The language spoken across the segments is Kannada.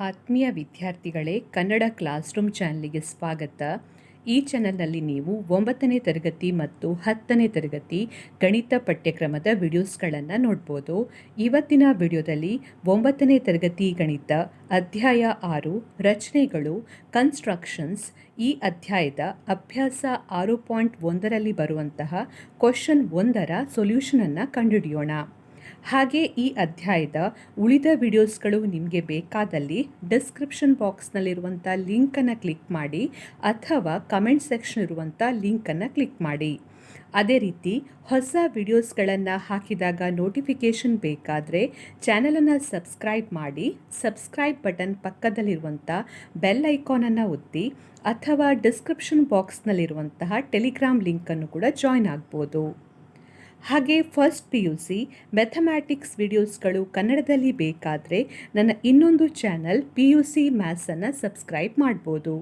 ಆತ್ಮೀಯ ವಿದ್ಯಾರ್ಥಿಗಳೇ, ಕನ್ನಡ ಕ್ಲಾಸ್ ರೂಮ್ ಚಾನಲ್ಗೆ ಸ್ವಾಗತ. ಈ ಚಾನಲ್ನಲ್ಲಿ ನೀವು 9ನೇ ತರಗತಿ ಮತ್ತು 10ನೇ ತರಗತಿ ಗಣಿತ ಪಠ್ಯಕ್ರಮದ ವಿಡಿಯೋಸ್ಗಳನ್ನು ನೋಡ್ಬೋದು. ಇವತ್ತಿನ ವಿಡಿಯೋದಲ್ಲಿ 9ನೇ ತರಗತಿ ಗಣಿತ ಅಧ್ಯಾಯ 6 ರಚನೆಗಳು ಕನ್ಸ್ಟ್ರಕ್ಷನ್ಸ್ ಈ ಅಧ್ಯಾಯದ ಅಭ್ಯಾಸ 6.1ರಲ್ಲಿ ಬರುವಂತಹ ಕ್ವಶನ್ 1ರ ಸೊಲ್ಯೂಷನನ್ನು ಕಂಡುಹಿಡಿಯೋಣ. ಹಾಗೆ ಈ ಅಧ್ಯಾಯದ ಉಳಿದ ವಿಡಿಯೋಸ್ಗಳು ನಿಮಗೆ ಬೇಕಾದಲ್ಲಿ ಡಿಸ್ಕ್ರಿಪ್ಷನ್ ಬಾಕ್ಸ್ನಲ್ಲಿರುವಂಥ ಲಿಂಕನ್ನು ಕ್ಲಿಕ್ ಮಾಡಿ ಅಥವಾ ಕಮೆಂಟ್ ಸೆಕ್ಷನ್ ಇರುವಂಥ ಲಿಂಕನ್ನು ಕ್ಲಿಕ್ ಮಾಡಿ. ಅದೇ ರೀತಿ ಹೊಸ ವಿಡಿಯೋಸ್ಗಳನ್ನು ಹಾಕಿದಾಗ ನೋಟಿಫಿಕೇಷನ್ ಬೇಕಾದರೆ ಚಾನಲನ್ನು ಸಬ್ಸ್ಕ್ರೈಬ್ ಮಾಡಿ. ಸಬ್ಸ್ಕ್ರೈಬ್ ಬಟನ್ ಪಕ್ಕದಲ್ಲಿರುವಂಥ ಬೆಲ್ ಐಕಾನನ್ನು ಒತ್ತಿ ಅಥವಾ ಡಿಸ್ಕ್ರಿಪ್ಷನ್ ಬಾಕ್ಸ್ನಲ್ಲಿರುವಂತಹ ಟೆಲಿಗ್ರಾಮ್ ಲಿಂಕನ್ನು ಕೂಡ ಜಾಯ್ನ್ ಆಗ್ಬೋದು. ಹಾಗೆ ಫಸ್ಟ್ PUC ಮ್ಯಾಥಮ್ಯಾಟಿಕ್ಸ್ ವಿಡಿಯೋಸ್ಗಳು ಕನ್ನಡದಲ್ಲಿ ಬೇಕಾದರೆ ನನ್ನ ಇನ್ನೊಂದು ಚಾನಲ್ PUC ಮ್ಯಾಥ್ಸನ್ನು ಸಬ್ಸ್ಕ್ರೈಬ್ ಮಾಡ್ಬೋದು.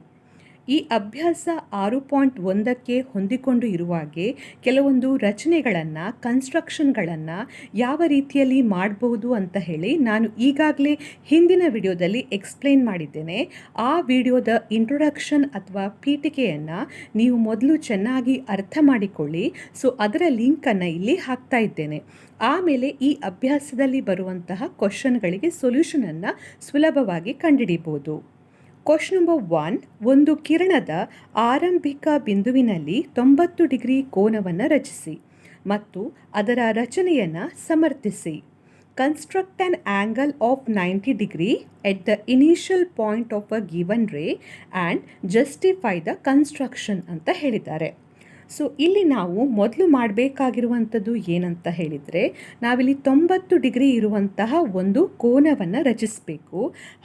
ಈ ಅಭ್ಯಾಸ 6.1ಕ್ಕೆ ಹೊಂದಿಕೊಂಡು ಇರುವಾಗೆ ಕೆಲವೊಂದು ರಚನೆಗಳನ್ನು ಕನ್ಸ್ಟ್ರಕ್ಷನ್ಗಳನ್ನು ಯಾವ ರೀತಿಯಲ್ಲಿ ಮಾಡಬಹುದು ಅಂತ ಹೇಳಿ ನಾನು ಈಗಾಗಲೇ ಹಿಂದಿನ ವಿಡಿಯೋದಲ್ಲಿ ಎಕ್ಸ್ಪ್ಲೇನ್ ಮಾಡಿದ್ದೇನೆ. ಆ ವಿಡಿಯೋದ ಇಂಟ್ರೊಡಕ್ಷನ್ ಅಥವಾ ಪೀಠಿಕೆಯನ್ನು ನೀವು ಮೊದಲು ಚೆನ್ನಾಗಿ ಅರ್ಥ ಮಾಡಿಕೊಳ್ಳಿ. ಸೊ ಅದರ ಲಿಂಕನ್ನು ಇಲ್ಲಿ ಹಾಕ್ತಾ ಇದ್ದೇನೆ. ಆಮೇಲೆ ಈ ಅಭ್ಯಾಸದಲ್ಲಿ ಬರುವಂತಹ ಕ್ವಶನ್ಗಳಿಗೆ ಸೊಲ್ಯೂಷನನ್ನು ಸುಲಭವಾಗಿ ಕಂಡುಹಿಡಿಬೋದು. ಕ್ವಶನ್ ನಂಬರ್ 1, ಒಂದು ಕಿರಣದ ಆರಂಭಿಕ ಬಿಂದುವಿನಲ್ಲಿ 90 ಡಿಗ್ರಿ ಕೋನವನ್ನು ರಚಿಸಿ ಮತ್ತು ಅದರ ರಚನೆಯನ್ನು ಸಮರ್ಥಿಸಿ. Construct an angle of 90 degree at the initial point of a given ray and justify the construction ಅಂತ ಹೇಳಿದ್ದಾರೆ. ಸೊ ಇಲ್ಲಿ ನಾವು ಮೊದಲು ಮಾಡಬೇಕಾಗಿರುವಂಥದ್ದು ಏನಂತ ಹೇಳಿದರೆ, ನಾವಿಲ್ಲಿ 90 ಡಿಗ್ರಿ ಇರುವಂತಹ ಒಂದು ಕೋನವನ್ನು ರಚಿಸಬೇಕು.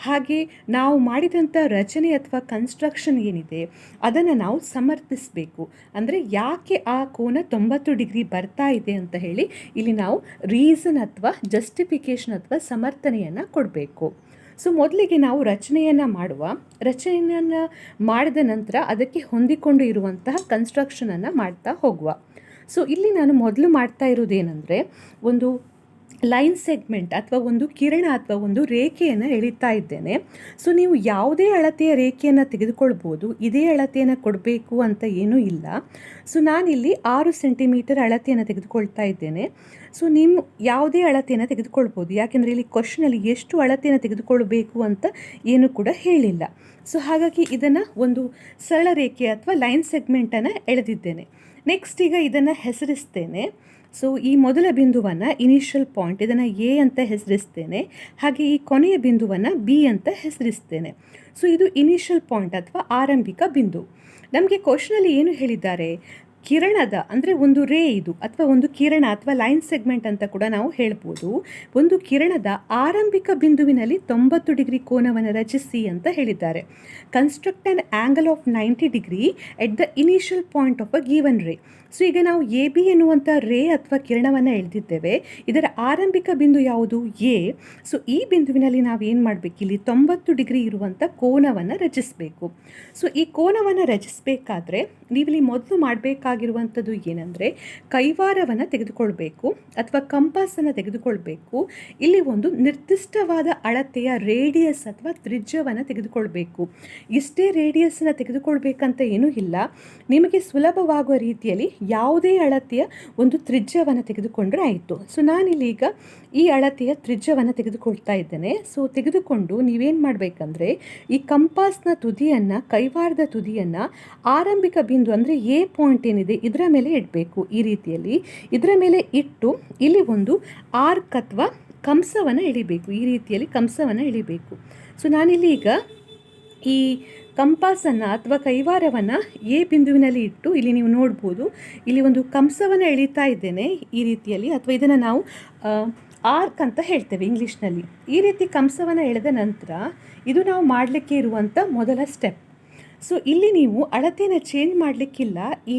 ಹಾಗೆ ನಾವು ಮಾಡಿದಂಥ ರಚನೆ ಅಥವಾ ಕನ್ಸ್ಟ್ರಕ್ಷನ್ ಏನಿದೆ ಅದನ್ನು ನಾವು ಸಮರ್ಥಿಸಬೇಕು. ಅಂದರೆ ಯಾಕೆ ಆ ಕೋನ 90 ಡಿಗ್ರಿ ಬರ್ತಾ ಇದೆ ಅಂತ ಹೇಳಿ ಇಲ್ಲಿ ನಾವು ರೀಸನ್ ಅಥವಾ ಜಸ್ಟಿಫಿಕೇಷನ್ ಅಥವಾ ಸಮರ್ಥನೆಯನ್ನು ಕೊಡಬೇಕು. ಸೊ ಮೊದಲಿಗೆ ನಾವು ರಚನೆಯನ್ನು ಮಾಡಿದ ನಂತರ ಅದಕ್ಕೆ ಹೊಂದಿಕೊಂಡು ಇರುವಂತಹ ಕನ್ಸ್ಟ್ರಕ್ಷನನ್ನು ಮಾಡ್ತಾ ಹೋಗುವ. ಸೊ ಇಲ್ಲಿ ನಾನು ಮೊದಲು ಮಾಡ್ತಾ ಇರೋದೇನೆಂದರೆ, ಒಂದು ಲೈನ್ ಸೆಗ್ಮೆಂಟ್ ಅಥವಾ ಒಂದು ಕಿರಣ ಅಥವಾ ಒಂದು ರೇಖೆಯನ್ನು ಎಳಿತಾ ಇದ್ದೇನೆ. ಸೊ ನೀವು ಯಾವುದೇ ಅಳತೆಯ ರೇಖೆಯನ್ನು ತೆಗೆದುಕೊಳ್ಬೋದು, ಇದೇ ಅಳತೆಯನ್ನು ಕೊಡಬೇಕು ಅಂತ ಏನೂ ಇಲ್ಲ. ಸೊ ನಾನಿಲ್ಲಿ 6 ಸೆಂಟಿಮೀಟರ್ ಅಳತೆಯನ್ನು ತೆಗೆದುಕೊಳ್ತಾ ಇದ್ದೇನೆ. ಸೊ ನಿಮ್ಮ ಯಾವುದೇ ಅಳತೆಯನ್ನು ತೆಗೆದುಕೊಳ್ಬೋದು, ಯಾಕೆಂದರೆ ಇಲ್ಲಿ ಕ್ವಶನಲ್ಲಿ ಎಷ್ಟು ಅಳತೆಯನ್ನು ತೆಗೆದುಕೊಳ್ಬೇಕು ಅಂತ ಏನು ಕೂಡ ಹೇಳಿಲ್ಲ. ಸೊ ಹಾಗಾಗಿ ಇದನ್ನು ಒಂದು ಸರಳ ರೇಖೆ ಅಥವಾ ಲೈನ್ ಸೆಗ್ಮೆಂಟನ್ನು ಎಳೆದಿದ್ದೇನೆ. ನೆಕ್ಸ್ಟ್ ಈಗ ಇದನ್ನು ಹೆಸರಿಸ್ತೇನೆ. ಸೊ ಈ ಮೊದಲ ಬಿಂದುವನ್ನು ಇನಿಷಿಯಲ್ ಪಾಯಿಂಟ್, ಇದನ್ನು A ಅಂತ ಹೆಸರಿಸ್ತೇನೆ. ಹಾಗೆ ಈ ಕೊನೆಯ ಬಿಂದುವನ್ನು B ಅಂತ ಹೆಸರಿಸ್ತೇನೆ. ಸೊ ಇದು ಇನಿಷಿಯಲ್ ಪಾಯಿಂಟ್ ಅಥವಾ ಆರಂಭಿಕ ಬಿಂದು. ನಮಗೆ ಕ್ವಶನಲ್ಲಿ ಏನು ಹೇಳಿದ್ದಾರೆ, ಕಿರಣದ ಅಂದರೆ ಒಂದು ರೇ ಇದು ಅಥವಾ ಒಂದು ಕಿರಣ ಅಥವಾ ಲೈನ್ ಸೆಗ್ಮೆಂಟ್ ಅಂತ ಕೂಡ ನಾವು ಹೇಳ್ಬೋದು. ಒಂದು ಕಿರಣದ ಆರಂಭಿಕ ಬಿಂದುವಿನಲ್ಲಿ 90 ಡಿಗ್ರಿ ಕೋನವನ್ನು ರಚಿಸಿ ಅಂತ ಹೇಳಿದ್ದಾರೆ. Construct an angle of 90 degree at the initial point of a given ರೇ. ಸೊ ಈಗ ನಾವು AB ಎನ್ನುವಂಥ ರೇ ಅಥವಾ ಕಿರಣವನ್ನು ಎಳೆದಿದ್ದೇವೆ. ಇದರ ಆರಂಭಿಕ ಬಿಂದು ಯಾವುದು, A. ಸೊ ಈ ಬಿಂದುವಿನಲ್ಲಿ ನಾವು ಏನು ಮಾಡಬೇಕು, ಇಲ್ಲಿ 90 ಡಿಗ್ರಿ ಇರುವಂಥ ಕೋನವನ್ನು ರಚಿಸಬೇಕು. ಸೊ ಈ ಕೋನವನ್ನು ರಚಿಸಬೇಕಾದ್ರೆ ನೀವಿಲ್ಲಿ ಮೊದಲು ಮಾಡಬೇಕಾಗಿರುವಂಥದ್ದು ಏನಂದರೆ, ಕೈವಾರವನ್ನು ತೆಗೆದುಕೊಳ್ಬೇಕು ಅಥವಾ ಕಂಪಾಸನ್ನು ತೆಗೆದುಕೊಳ್ಬೇಕು. ಇಲ್ಲಿ ಒಂದು ನಿರ್ದಿಷ್ಟವಾದ ಅಳತೆಯ ರೇಡಿಯಸ್ ಅಥವಾ ತ್ರಿಜ್ಯವನ್ನು ತೆಗೆದುಕೊಳ್ಬೇಕು. ಇಷ್ಟೇ ರೇಡಿಯಸ್ಸನ್ನು ತೆಗೆದುಕೊಳ್ಬೇಕಂತ ಏನೂ ಇಲ್ಲ, ನಿಮಗೆ ಸುಲಭವಾಗುವ ರೀತಿಯಲ್ಲಿ ಯಾವುದೇ ಅಳತೆಯ ಒಂದು ತ್ರಿಜ್ಯವನ್ನು ತೆಗೆದುಕೊಂಡ್ರೆ ಆಯಿತು. ಸೊ ನಾನಿಲ್ಲಿ ಈಗ ಈ ಅಳತೆಯ ತ್ರಿಜ್ಯವನ್ನು ತೆಗೆದುಕೊಳ್ತಾ ಇದ್ದೇನೆ. ಸೊ ತೆಗೆದುಕೊಂಡು ನೀವೇನು ಮಾಡಬೇಕಂದ್ರೆ, ಈ ಕಂಪಾಸ್ನ ತುದಿಯನ್ನು, ಕೈವಾರದ ತುದಿಯನ್ನು ಆರಂಭಿಕ ಬಿಂದು ಅಂದರೆ A ಪಾಯಿಂಟ್ ಏನಿದೆ ಇದರ ಮೇಲೆ ಇಡಬೇಕು. ಈ ರೀತಿಯಲ್ಲಿ ಇದರ ಮೇಲೆ ಇಟ್ಟು ಇಲ್ಲಿ ಒಂದು ಆರ್ಕ್ ಅಥವಾ ಕಂಸವನ್ನು ಎಳಿಬೇಕು. ಈ ರೀತಿಯಲ್ಲಿ ಕಂಸವನ್ನು ಎಳಿಬೇಕು. ಸೊ ನಾನಿಲ್ಲಿ ಈಗ ಈ ಕಂಪಾಸನ್ನು ಅಥವಾ ಕೈವಾರವನ್ನು A ಬಿಂದುವಿನಲ್ಲಿ ಇಟ್ಟು ಇಲ್ಲಿ ನೀವು ನೋಡ್ಬೋದು, ಇಲ್ಲಿ ಒಂದು ಕಂಸವನ್ನು ಎಳಿತಾ ಇದ್ದೇನೆ ಈ ರೀತಿಯಲ್ಲಿ, ಅಥವಾ ಇದನ್ನು ನಾವು ಆರ್ಕ್ ಅಂತ ಹೇಳ್ತೇವೆ ಇಂಗ್ಲೀಷ್ನಲ್ಲಿ. ಈ ರೀತಿ ಕಂಸವನ್ನು ಎಳೆದ ನಂತರ ಇದು ನಾವು ಮಾಡಲಿಕ್ಕೆ ಇರುವಂಥ ಮೊದಲ ಸ್ಟೆಪ್. ಸೊ ಇಲ್ಲಿ ನೀವು ಅಳತೆಯನ್ನು ಚೇಂಜ್ ಮಾಡಲಿಕ್ಕಿಲ್ಲ. ಈ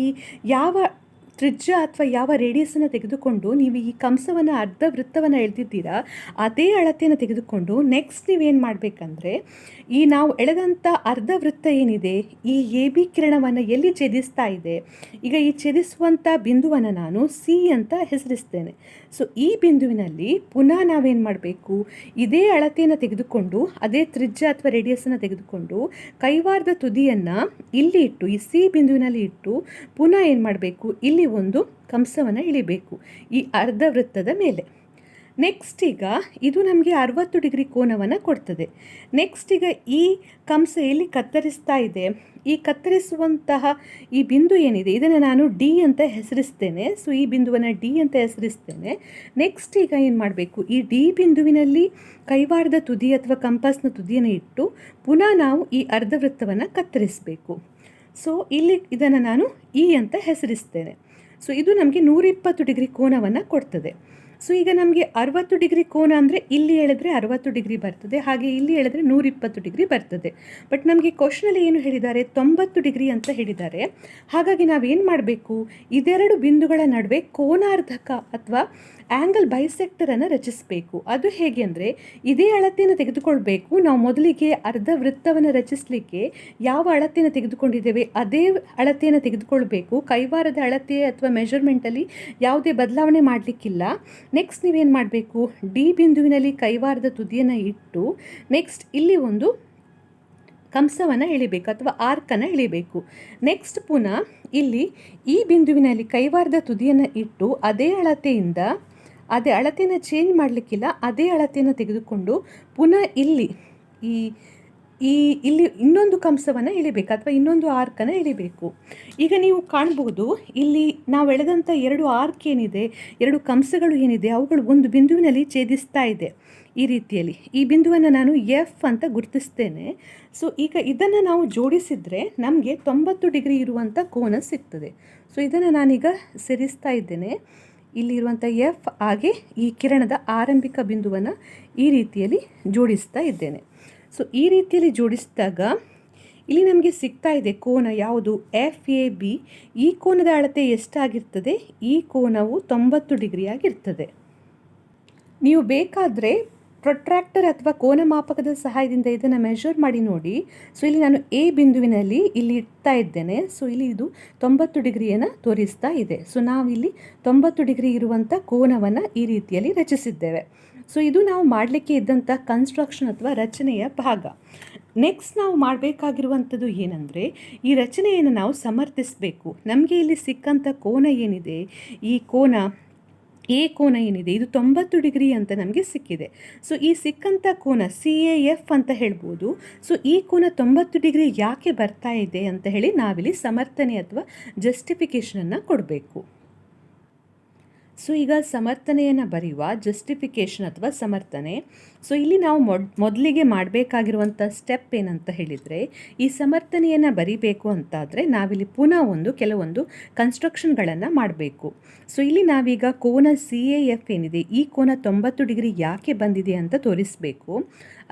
ಯಾವ ತ್ರಿಜ್ಯ ಅಥವಾ ಯಾವ ರೇಡಿಯಸನ್ನು ತೆಗೆದುಕೊಂಡು ನೀವು ಈ ಕಂಸವನ್ನು ಅರ್ಧ ವೃತ್ತವನ್ನು ಎಳೆದಿದ್ದೀರಾ ಅದೇ ಅಳತೆಯನ್ನು ತೆಗೆದುಕೊಂಡು ನೆಕ್ಸ್ಟ್ ನೀವೇನು ಮಾಡಬೇಕಂದ್ರೆ ಈ ನಾವು ಎಳೆದಂಥ ಅರ್ಧ ವೃತ್ತ ಏನಿದೆ ಈ ಎ ಬಿ ಕಿರಣವನ್ನು ಎಲ್ಲಿ ಛೇದಿಸ್ತಾ ಇದೆ, ಈಗ ಈ ಛೇದಿಸುವಂಥ ಬಿಂದುವನ್ನು ನಾನು ಸಿ ಅಂತ ಹೆಸರಿಸ್ತೇನೆ. ಸೊ ಈ ಬಿಂದುವಿನಲ್ಲಿ ಪುನಃ ನಾವೇನು ಮಾಡಬೇಕು, ಇದೇ ಅಳತೆಯನ್ನು ತೆಗೆದುಕೊಂಡು ಅದೇ ತ್ರಿಜ್ಯ ಅಥವಾ ರೇಡಿಯಸನ್ನು ತೆಗೆದುಕೊಂಡು ಕೈವಾರದ ತುದಿಯನ್ನು ಇಲ್ಲಿ ಇಟ್ಟು ಈ ಸಿ ಬಿಂದುವಿನಲ್ಲಿ ಇಟ್ಟು ಪುನಃ ಏನು ಮಾಡಬೇಕು, ಇಲ್ಲಿ ಒಂದು ಕಂಸವನ್ನು ಇಳಿಬೇಕು ಈ ಅರ್ಧ ವೃತ್ತದ ಮೇಲೆ. ನೆಕ್ಸ್ಟ್ ಈಗ ಇದು ನಮಗೆ 60 ಡಿಗ್ರಿ ಕೋನವನ್ನು ಕೊಡ್ತದೆ. ನೆಕ್ಸ್ಟ್ ಈಗ ಈ ಕಂಸ ಎಲ್ಲಿ ಕತ್ತರಿಸ್ತಾ ಇದೆ, ಈ ಕತ್ತರಿಸುವಂತಹ ಈ ಬಿಂದು ಏನಿದೆ ಇದನ್ನು ನಾನು ಡಿ ಅಂತ ಹೆಸರಿಸ್ತೇನೆ. ಸೊ ಈ ಬಿಂದುವನ್ನು ಡಿ ಅಂತ ಹೆಸರಿಸ್ತೇನೆ. ನೆಕ್ಸ್ಟ್ ಈಗ ಏನು ಮಾಡಬೇಕು, ಈ ಡಿ ಬಿಂದುವಿನಲ್ಲಿ ಕೈವಾರದ ತುದಿ ಅಥವಾ ಕಂಪಾಸ್ನ ತುದಿಯನ್ನು ಇಟ್ಟು ಪುನಃ ನಾವು ಈ ಅರ್ಧ ವೃತ್ತವನ್ನು ಕತ್ತರಿಸಬೇಕು. ಸೊ ಇಲ್ಲಿ ಇದನ್ನು ನಾನು ಇ ಅಂತ ಹೆಸರಿಸ್ತೇನೆ. ಸೊ ಇದು ನಮಗೆ 120 ಡಿಗ್ರಿ ಕೋನವನ್ನು ಕೊಡ್ತದೆ. ಸೊ ಈಗ ನಮಗೆ 60 ಡಿಗ್ರಿ ಕೋನ ಅಂದರೆ ಇಲ್ಲಿ ಎಳೆದ್ರೆ 60 ಡಿಗ್ರಿ ಬರ್ತದೆ, ಹಾಗೆ ಇಲ್ಲಿ ಎಳೆದ್ರೆ 120 ಡಿಗ್ರಿ ಬರ್ತದೆ. ಬಟ್ ನಮಗೆ ಕ್ವಶನಲ್ಲಿ ಏನು ಹೇಳಿದ್ದಾರೆ, 90 ಡಿಗ್ರಿ ಅಂತ ಹೇಳಿದ್ದಾರೆ. ಹಾಗಾಗಿ ನಾವೇನು ಮಾಡಬೇಕು, ಇದೆರಡು ಬಿಂದುಗಳ ನಡುವೆ ಕೋನಾರ್ಧಕ ಅಥವಾ ಆ್ಯಂಗಲ್ ಬೈಸೆಕ್ಟರನ್ನು ರಚಿಸಬೇಕು. ಅದು ಹೇಗೆ ಅಂದರೆ ಇದೇ ಅಳತೆಯನ್ನು ತೆಗೆದುಕೊಳ್ಬೇಕು. ನಾವು ಮೊದಲಿಗೆ ಅರ್ಧ ವೃತ್ತವನ್ನು ರಚಿಸಲಿಕ್ಕೆ ಯಾವ ಅಳತೆಯನ್ನು ತೆಗೆದುಕೊಂಡಿದ್ದೇವೆ ಅದೇ ಅಳತೆಯನ್ನು ತೆಗೆದುಕೊಳ್ಬೇಕು. ಕೈವಾರದ ಅಳತೆ ಅಥವಾ ಮೆಷರ್ಮೆಂಟಲ್ಲಿ ಯಾವುದೇ ಬದಲಾವಣೆ ಮಾಡಲಿಕ್ಕಿಲ್ಲ. ನೆಕ್ಸ್ಟ್ ನೀವೇನು ಮಾಡಬೇಕು, ಡಿ ಬಿಂದುವಿನಲ್ಲಿ ಕೈವಾರದ ತುದಿಯನ್ನು ಇಟ್ಟು ನೆಕ್ಸ್ಟ್ ಇಲ್ಲಿ ಒಂದು ಕಂಸವನ್ನು ಎಳಿಬೇಕು ಅಥವಾ ಆರ್ಕನ್ನು ಎಳಿಬೇಕು. ನೆಕ್ಸ್ಟ್ ಪುನಃ ಇಲ್ಲಿ ಈ ಬಿಂದುವಿನಲ್ಲಿ ಕೈವಾರದ ತುದಿಯನ್ನು ಇಟ್ಟು ಅದೇ ಅಳತೆಯನ್ನು ಚೇಂಜ್ ಮಾಡಲಿಕ್ಕಿಲ್ಲ, ಅದೇ ಅಳತೆಯನ್ನು ತೆಗೆದುಕೊಂಡು ಪುನಃ ಇಲ್ಲಿ ಇಲ್ಲಿ ಇನ್ನೊಂದು ಕಂಸವನ್ನು ಎಳಿಬೇಕು ಅಥವಾ ಇನ್ನೊಂದು ಆರ್ಕನ್ನು ಎಳಿಬೇಕು. ಈಗ ನೀವು ಕಾಣಬಹುದು ಇಲ್ಲಿ ನಾವು ಎಳೆದಂಥ ಎರಡು ಆರ್ಕ್ ಏನಿದೆ, ಎರಡು ಕಂಸಗಳು ಏನಿದೆ ಅವುಗಳು ಒಂದು ಬಿಂದುವಿನಲ್ಲಿ ಛೇದಿಸ್ತಾ ಇದೆ. ಈ ರೀತಿಯಲ್ಲಿ ಈ ಬಿಂದುವನ್ನು ನಾನು ಎಫ್ ಅಂತ ಗುರುತಿಸ್ತೇನೆ. ಸೊ ಈಗ ಇದನ್ನು ನಾವು ಜೋಡಿಸಿದರೆ ನಮಗೆ 90 ಡಿಗ್ರಿ ಇರುವಂಥ ಕೋನ ಸಿಗ್ತದೆ. ಸೊ ಇದನ್ನು ನಾನೀಗ ಸೇರಿಸ್ತಾ ಇದ್ದೇನೆ. ಇಲ್ಲಿರುವಂಥ ಎಫ್ ಹಾಗೆ ಈ ಕಿರಣದ ಆರಂಭಿಕ ಬಿಂದುವನ್ನು ಈ ರೀತಿಯಲ್ಲಿ ಜೋಡಿಸ್ತಾ ಇದ್ದೇನೆ. ಸೊ ಈ ರೀತಿಯಲ್ಲಿ ಜೋಡಿಸಿದಾಗ ಇಲ್ಲಿ ನಮಗೆ ಸಿಗ್ತಾ ಇದೆ ಕೋನ ಯಾವುದು, ಎಫ್ ಎ ಬಿ. ಈ ಕೋನದ ಅಳತೆ ಎಷ್ಟಾಗಿರ್ತದೆ, ಈ ಕೋನವು 90 ಡಿಗ್ರಿ ಆಗಿರ್ತದೆ. ನೀವು ಬೇಕಾದರೆ ಪ್ರೊಟ್ರಾಕ್ಟರ್ ಅಥವಾ ಕೋನ ಮಾಪಕದ ಸಹಾಯದಿಂದ ಇದನ್ನು ಮೆಷರ್ ಮಾಡಿ ನೋಡಿ. ಸೊ ಇಲ್ಲಿ ನಾನು ಎ ಬಿಂದುವಿನಲ್ಲಿ ಇಲ್ಲಿ ಇಡ್ತಾ ಇದ್ದೇನೆ. ಸೊ ಇಲ್ಲಿ ಇದು 90 ಡಿಗ್ರಿಯನ್ನು ತೋರಿಸ್ತಾ ಇದೆ. ಸೊ ನಾವಿಲ್ಲಿ 90 ಡಿಗ್ರಿ ಇರುವಂಥ ಕೋನವನ್ನು ಈ ರೀತಿಯಲ್ಲಿ ರಚಿಸಿದ್ದೇವೆ. ಸೊ ಇದು ನಾವು ಮಾಡಲಿಕ್ಕೆ ಇದ್ದಂಥ ಕನ್ಸ್ಟ್ರಕ್ಷನ್ ಅಥವಾ ರಚನೆಯ ಭಾಗ. ನೆಕ್ಸ್ಟ್ ನಾವು ಮಾಡಬೇಕಾಗಿರುವಂಥದ್ದು ಏನಂದರೆ ಈ ರಚನೆಯನ್ನು ನಾವು ಸಮರ್ಥಿಸಬೇಕು. ನಮಗೆ ಇಲ್ಲಿ ಸಿಕ್ಕಂಥ ಕೋನ ಏನಿದೆ, ಈ ಎ ಕೋನ ಏನಿದೆ ಇದು 90 ಡಿಗ್ರಿ ಅಂತ ನಮಗೆ ಸಿಕ್ಕಿದೆ. ಸೊ ಈ ಸಿಕ್ಕಂಥ ಕೋನ CAF ಅಂತ ಹೇಳ್ಬೋದು. ಸೊ ಈ ಕೋನ 90 ಡಿಗ್ರಿ ಯಾಕೆ ಬರ್ತಾ ಇದೆ ಅಂತ ಹೇಳಿ ನಾವಿಲ್ಲಿ ಸಮರ್ಥನೆ ಅಥವಾ ಜಸ್ಟಿಫಿಕೇಷನನ್ನು ಕೊಡಬೇಕು. ಸೊ ಈಗ ಸಮರ್ಥನೆಯನ್ನು ಬರೆಯುವ ಜಸ್ಟಿಫಿಕೇಷನ್ ಅಥವಾ ಸಮರ್ಥನೆ. ಸೊ ಇಲ್ಲಿ ನಾವು ಮೊದಲಿಗೆ ಮಾಡಬೇಕಾಗಿರುವಂಥ ಸ್ಟೆಪ್ ಏನಂತ ಹೇಳಿದರೆ, ಈ ಸಮರ್ಥನೆಯನ್ನು ಬರಿಬೇಕು ಅಂತಾದರೆ ನಾವಿಲ್ಲಿ ಪುನಃ ಕೆಲವೊಂದು ಕನ್ಸ್ಟ್ರಕ್ಷನ್ಗಳನ್ನು ಮಾಡಬೇಕು. ಸೊ ಇಲ್ಲಿ ನಾವೀಗ ಕೋನ CAF ಏನಿದೆ ಈ ಕೋನ 90 ಡಿಗ್ರಿ ಯಾಕೆ ಬಂದಿದೆ ಅಂತ ತೋರಿಸಬೇಕು.